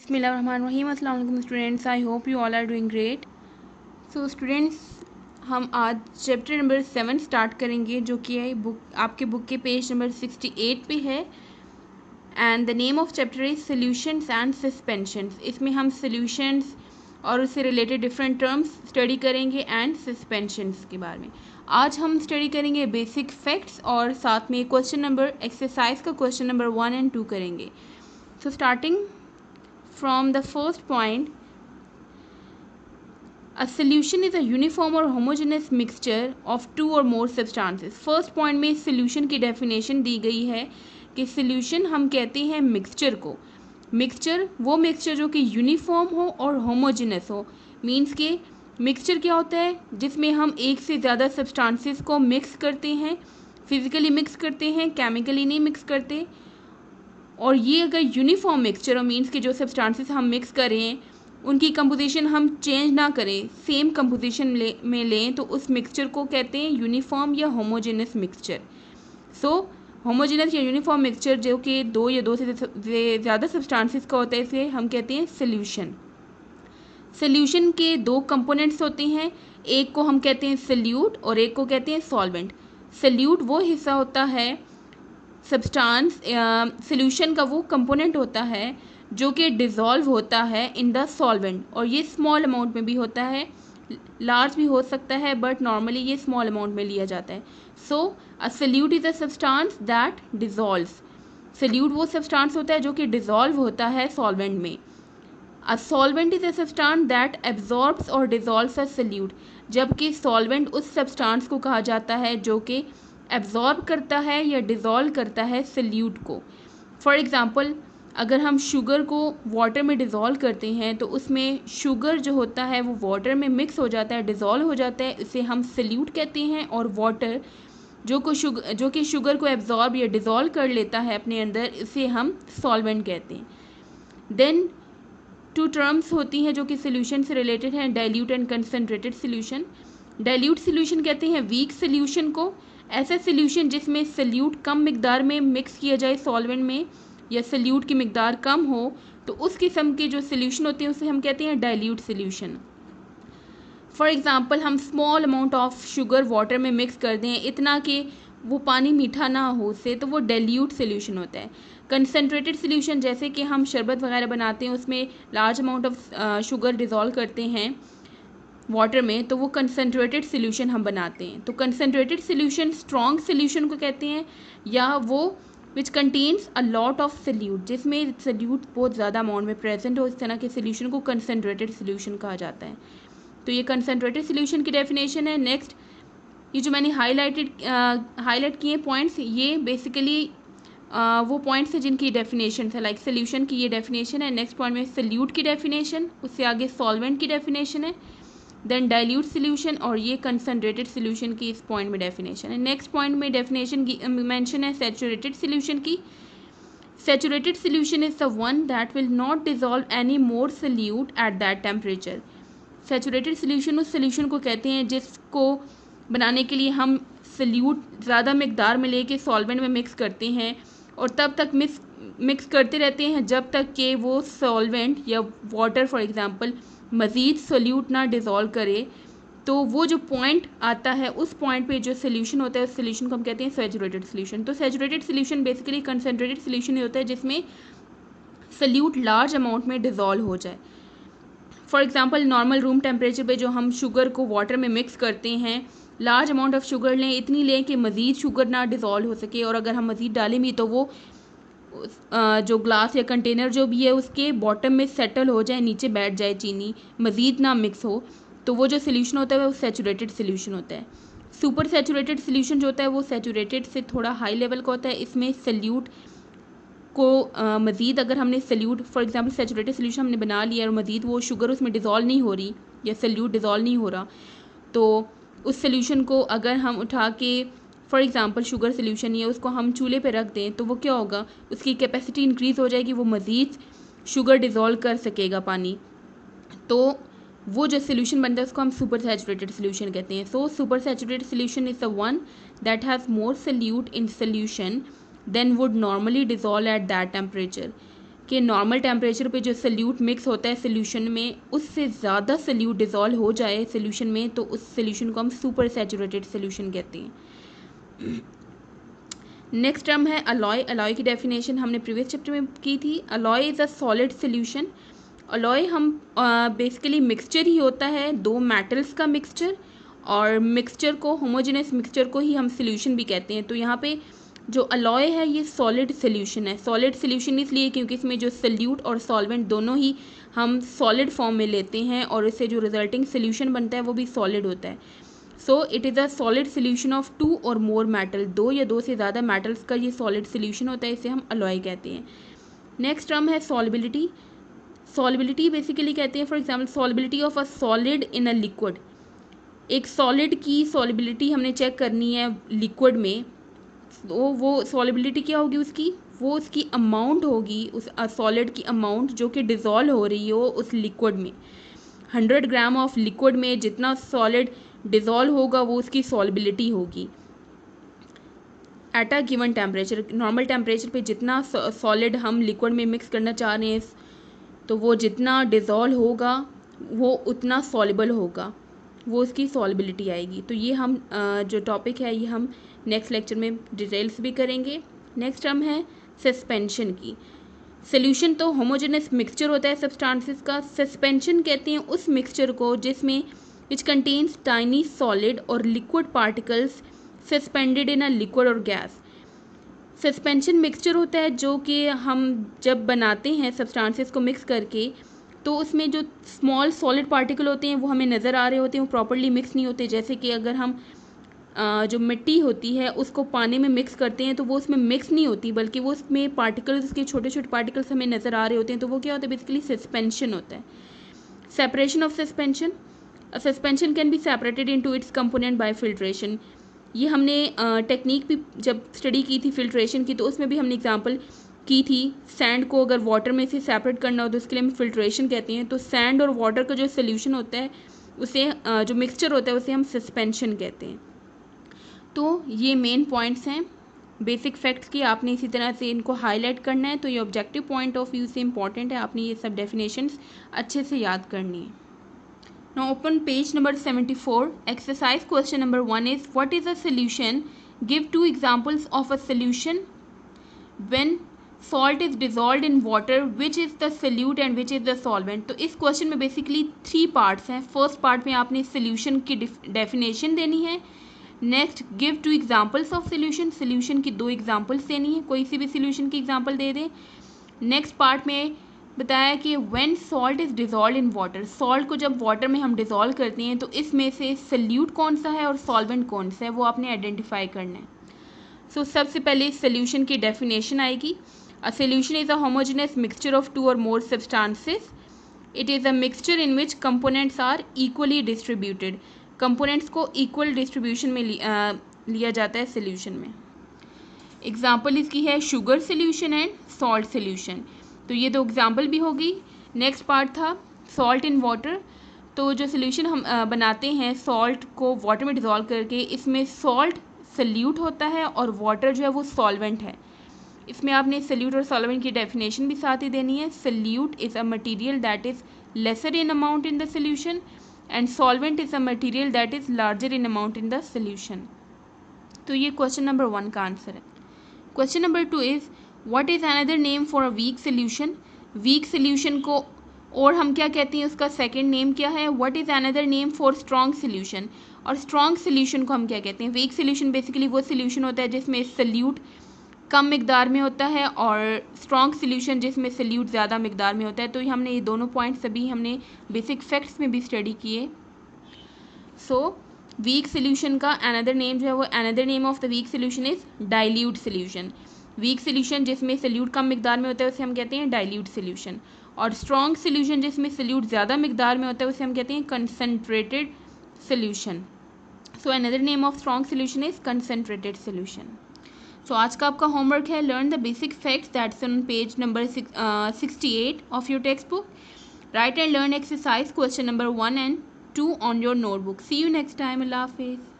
बिस्मिल्लाहिर्रहमानिर्रहीम। अस्सलाम वालेकुम students, I hope you all are doing great. So students, हम आज चैप्टर नंबर 7 स्टार्ट करेंगे, जो कि है आपके बुक के पेज नंबर 68 पे है। And the name of chapter is solutions and suspensions. इसमें हम सॉल्यूशंस और उससे रिलेटेड डिफरेंट टर्म्स स्टडी करेंगे एंड सस्पेंशंस के बारे में। आज हम स्टडी करेंगे बेसिक फैक्ट्स और साथ में क्वेश्चन नंबर एक्सरसाइज का क्वेश्चन नंबर 1 and 2 करेंगे। So starting from the first point, a solution is a uniform or homogeneous mixture of two or more substances. First point में solution की definition दी गई है कि solution हम कहते हैं मिक्सचर को। मिक्सचर वो मिक्सचर जो कि यूनिफॉर्म हो और होमोजेनस हो। मीन्स के मिक्सचर क्या होता है, जिसमें हम एक से ज़्यादा सब्सटेंसेस को मिक्स करते हैं, फिजिकली मिक्स करते हैं, केमिकली नहीं मिक्स करते। और ये अगर यूनिफॉर्म मिक्सचर मीन्स के जो सब्सटेंसेस हम मिक्स कर रहे हैं उनकी कंपोजिशन हम चेंज ना करें, सेम कंपोजिशन में लें, तो उस मिक्सचर को कहते हैं यूनिफॉर्म या होमोजेनस मिक्सचर। सो होमोजेनस या यूनिफॉर्म मिक्सचर जो कि दो या दो से ज़्यादा सब्सटेंसेस का होता है, इसे हम कहते हैं सॉल्यूशन। सॉल्यूशन के दो कंपोनेंट्स होते हैं, एक को हम कहते हैं सॉल्यूट और एक को कहते हैं सॉल्वेंट। सॉल्यूट वो हिस्सा होता है सब्सटेंस सॉल्यूशन का, वो कंपोनेंट होता है जो कि डिज़ोल्व होता है इन द सॉल्वेंट, और ये स्मॉल अमाउंट में भी होता है, लार्ज भी हो सकता है, बट नॉर्मली ये स्मॉल अमाउंट में लिया जाता है। So a solute is a substance that dissolves. Solute वो सब्सटेंस होता है जो कि डिज़ोल्व होता है सॉल्वेंट में। A solvent is a substance that absorbs और डिज़ोल्व्स अ सॉल्यूट। जबकि सॉल्वेंट उस सब्सटेंस को कहा जाता है जो कि एब्जॉर्ब करता है या डिज़ोल्व करता है सॉल्यूट को। फॉर एग्ज़ाम्पल, अगर हम शुगर को वाटर में डिज़ोल्व करते हैं तो उसमें शुगर जो होता है वो वाटर में मिक्स हो जाता है, डिज़ोल्व हो जाता है, इसे हम सॉल्यूट कहते हैं। और वाटर जो कि शुगर को एब्जॉर्ब या डिज़ोल्व कर लेता है अपने अंदर, इसे हम सॉल्वेंट कहते हैं। देन टू टर्म्स होती हैं जो कि सोल्यूशन से रिलेटेड हैं, dilute and concentrated solution. Dilute solution कहते हैं वीक सोल्यूशन को, ऐसा सोल्यूशन जिसमें सोल्यूट कम मिकदार में मिक्स किया जाए सॉल्वेंट में, या सोल्यूट की मिकदार कम हो, तो उस किस्म के जो सोल्यूशन होते हैं उसे हम कहते हैं डाइल्यूट सोल्यूशन। फॉर एग्ज़ाम्पल, हम small amount of sugar water में मिक्स कर दें, इतना कि वो पानी मीठा ना हो उससे, तो वो डाइल्यूट सोल्यूशन होता है। कंसनट्रेटेड सोल्यूशन, जैसे कि हम शरबत वगैरह बनाते हैं, उसमें large amount of sugar dissolve करते हैं वाटर में, तो वो कंसनट्रेटेड सोल्यूशन हम बनाते हैं। तो कंसनट्रेटेड सोल्यूशन स्ट्रॉन्ग सोल्यूशन को कहते हैं, या वो which contains a lot of solute, जिसमें सोल्यूट बहुत ज़्यादा अमाउंट में प्रेजेंट हो, इस तरह के सोल्यूशन को कंसनट्रेटेड सोल्यूशन कहा जाता है। तो ये कंसनट्रेटेड सोल्यूशन की डेफिनेशन है। नेक्स्ट, ये जो मैंने हाईलाइट किए पॉइंट्स, ये बेसिकली वो पॉइंट्स हैं जिनकी डेफिनेशन है। लाइक सोल्यूशन की ये डेफिनेशन है, नेक्स्ट पॉइंट में सोल्यूट की डेफिनेशन, उससे आगे सॉल्वेंट की डेफिनेशन है, देन डाइल्यूट सोल्यूशन, और ये कंसनट्रेटेड सोल्यूशन की इस पॉइंट में डेफिनेशन है। नेक्स्ट पॉइंट में डेफिनेशन की मेंशन है सैचुरेटेड सोल्यूशन की। Saturated solution is the one that will not dissolve any more solute eight that temperature. Saturated solution उस सोल्यूशन को कहते हैं जिसको बनाने के लिए हम सोल्यूट ज़्यादा मकदार में लेके सॉल्वेंट में मिक्स करते हैं, और तब तक मिक्स करते रहते हैं जब तक कि वो सॉल्वेंट या वाटर फॉर एग्ज़ाम्पल मज़ीद सोल्यूट ना डिज़ोल्व करे। तो वो जो पॉइंट आता है, उस पॉइंट पे जो सोल्यूशन होता है, उस सोल्यूशन को हम कहते हैं सैचुरेटेड सोल्यूशन। तो saturated solution basically concentrated solution ही होता है जिसमें सोल्यूट लार्ज अमाउंट में डिज़ोल्व हो जाए। For example, normal room temperature पे जो हम शुगर को वाटर में मिक्स करते हैं, लार्ज अमाउंट ऑफ शुगर लें, इतनी लें कि मज़ीद शुगर ना डिज़ोल्व हो सके, और अगर हम मज़ीद डालें भी तो वो जो ग्लास या कंटेनर जो भी है उसके बॉटम में सेटल हो जाए, नीचे बैठ जाए चीनी, मज़ीद ना मिक्स हो, तो वो जो सोल्यूशन होता है वो सैचुरेटेड सोल्यूशन होता है। सुपर सैचुरेटेड सोल्यूशन जो होता है वो सैचुरेटेड से थोड़ा हाई लेवल का होता है। इसमें सोल्यूट को मज़ीद अगर हमने solute for example saturated solution हमने बना लिया और मज़ीद वो शुगर उसमें डिज़ोल्व नहीं हो रही या सोल्यूट डिज़ोल्व नहीं हो रहा, तो उस सोल्यूशन को अगर हम उठा के फॉर एग्ज़ाम्पल शुगर सोल्यूशन है उसको हम चूल्हे पे रख दें, तो वो क्या होगा, उसकी कैपेसिटी इंक्रीज़ हो जाएगी, वो मज़ीद शुगर डिज़ोल्व कर सकेगा पानी। तो वो जो सोल्यूशन बनता है उसको हम सुपर सैचुरेटेड सोल्यूशन कहते हैं। So super saturated solution is the one that has more solute in solution than would normally dissolve at that temperature. कि नॉर्मल टेम्परेचर पे जो सल्यूट मिक्स होता है सोल्यूशन में, उससे ज़्यादा सल्यूट डिज़ोल्व हो जाए सोल्यूशन में, तो उस सोल्यूशन को हम सुपर सैचुरेटेड सोल्यूशन कहते हैं। नेक्स्ट टर्म है अलॉय। अलॉय की डेफिनेशन हमने प्रीवियस चैप्टर में की थी। Alloy is a solid solution. Alloy हम बेसिकली मिक्सचर ही होता है दो मेटल्स का मिक्सचर, और मिक्सचर को, होमोजेनस मिक्सचर को ही हम सोल्यूशन भी कहते हैं। तो यहाँ पे जो अलॉय है ये सॉलिड सोल्यूशन है। सॉलिड सोल्यूशन इसलिए क्योंकि इसमें जो सल्यूट और सॉल्वेंट दोनों ही हम सॉलिड फॉर्म में लेते हैं, और इससे जो रिजल्टिंग सोल्यूशन बनता है वो भी सॉलिड होता है। So it is a solid solution of two or more metal. दो या दो से ज़्यादा मेटल्स का ये सॉलिड सोल्यूशन होता है, इसे हम अलॉय कहते हैं। नेक्स्ट टर्म है सॉल्बिलिटी। सॉल्बिलिटी बेसिकली कहते हैं, for example solubility of a solid in a liquid. एक सॉलिड की सॉल्बिलिटी हमने चेक करनी है लिक्विड में, तो वो सॉल्बिलिटी क्या होगी उसकी, वो उसकी अमाउंट होगी, उस सॉलिड की अमाउंट जो कि डिज़ोल्व हो रही हो उस लिक्विड में। 100 ग्राम ऑफ लिक्विड में जितना सॉलिड डिज़ोल्व होगा वो उसकी सॉल्बिलिटी होगी at a given temperature. Normal temperature पे जितना सॉलिड हम लिक्विड में मिक्स करना चाह रहे हैं, तो वो जितना डिज़ोल्व होगा वो उतना सॉल्युबल होगा, वो उसकी सॉल्बिलिटी आएगी। तो ये हम जो टॉपिक है ये हम नेक्स्ट लेक्चर में डिटेल्स भी करेंगे। नेक्स्ट टर्म है सस्पेंशन की। सोल्यूशन तो होमोजेनस मिक्सचर होता है सब्सटेंसेस का। सस्पेंशन कहते हैं उस मिक्सचर को जिसमें विच कंटेन्स टाइनी सॉलिड और liquid particles suspended in a liquid और गैस। सस्पेंशन मिक्सचर होता है जो कि हम जब बनाते हैं सब्सटेंसेस को मिक्स करके, तो उसमें जो स्मॉल सॉलिड पार्टिकल होते हैं वो हमें नज़र आ रहे होते हैं, वो प्रॉपर्ली मिक्स नहीं होते। जैसे कि अगर हम जो मिट्टी होती है उसको पानी में मिक्स करते हैं तो वो उसमें मिक्स नहीं होती, बल्कि वो उसमें पार्टिकल्स, उसके छोटे छोटे पार्टिकल्स हमें नज़र आ रहे होते हैं। तो वो क्या होता है, बेसिकली सस्पेंशन होता है। Separation of suspension. Suspension can be separated into its component bye filtration. ये हमने टेक्निक भी जब स्टडी की थी फिल्ट्रेशन की, तो उसमें भी हमने एग्जांपल की थी। सैंड को अगर वाटर में से सेपरेट करना हो तो उसके लिए हम फिल्ट्रेशन कहते हैं। तो सैंड और वाटर का जो सोल्यूशन होता है उसे जो मिक्सचर होता है उसे हम सस्पेंशन कहते हैं। तो ये मेन पॉइंट्स हैं बेसिक फैक्ट्स की, आपने इसी तरह से इनको हाईलाइट करना है। तो ये ऑब्जेक्टिव पॉइंट ऑफ व्यू से इंपॉर्टेंट है, आपने ये सब डेफिनेशंस अच्छे से याद करनी है। Now open page number 74. Exercise question number 1 is, what is a solution? Give two examples of a solution when salt is dissolved in water. Which is the solute and which is the solvent? तो इस question में basically 3 parts हैं। First part में आपने solution की definition देनी है। Next, give two examples of solution. Solution की 2 एग्जाम्पल्स देनी है, कोई सी भी सोल्यूशन की एग्जाम्पल दे दें। नेक्स्ट पार्ट में बताया कि when salt is dissolve in water. Salt को जब वाटर में हम डिज़ोल्व करते हैं तो इसमें से सल्यूट कौन सा है और सॉल्वेंट कौन सा है वो आपने आइडेंटिफाई करना है। सो सबसे पहले सोल्यूशन की डेफिनेशन आएगी। A solution is a homogeneous mixture of 2 or more substances. It is a mixture in which components are equally distributed. Components को इक्वल डिस्ट्रीब्यूशन में लिया जाता है सोल्यूशन में। एग्जाम्पल इसकी है sugar solution and salt solution. तो ये 2 एग्जाम्पल भी होगी। नेक्स्ट पार्ट था सॉल्ट इन वाटर। तो जो सोल्यूशन हम बनाते हैं सॉल्ट को वाटर में डिज़ोल्व करके, इसमें सॉल्ट सल्यूट होता है और वाटर जो है वो सॉल्वेंट है। इसमें आपने सल्यूट और सॉल्वेंट की डेफिनेशन भी साथ ही देनी है। Solute is a material that is lesser in amount in the solution and solvent is a material that is larger in amount in the solution. तो ये क्वेश्चन नंबर 1 का आंसर है। Question number 2 is, what is another name for a weak solution? Weak solution को और हम क्या कहते हैं, उसका सेकंड नेम क्या है? What is another name for strong solution? और स्ट्रॉन्ग सोल्यूशन को हम क्या कहते हैं? वीक सोल्यूशन बेसिकली वो सोल्यूशन होता है जिसमें सल्यूट कम मिकदार में होता है, और स्ट्रॉन्ग सोल्यूशन जिसमें सल्यूट ज़्यादा मिकदार में होता है। तो हमने ये दोनों पॉइंट्स अभी हमने बेसिक फैक्ट्स में भी स्टडी किए। सो वीक सोल्यूशन का अनदर नेम जो है वो, another name of the weak solution is dilute solution. Weak solution जिसमें सल्यूट कम मिकदार में होता है उसे हम कहते हैं डाइल्यूट सोल्यूशन, और स्ट्रॉन्ग सोल्यूशन जिसमें सल्यूट ज़्यादा मिकदार में होता है उसे हम कहते हैं concentrated solution. So another name of strong solution is concentrated solution. So आज का आपका होमवर्क है learn the basic facts that's on page number 68 of your text book. Right and learn exercise question number 1 and 2 on your notebook. See you next time. Allah Hafiz.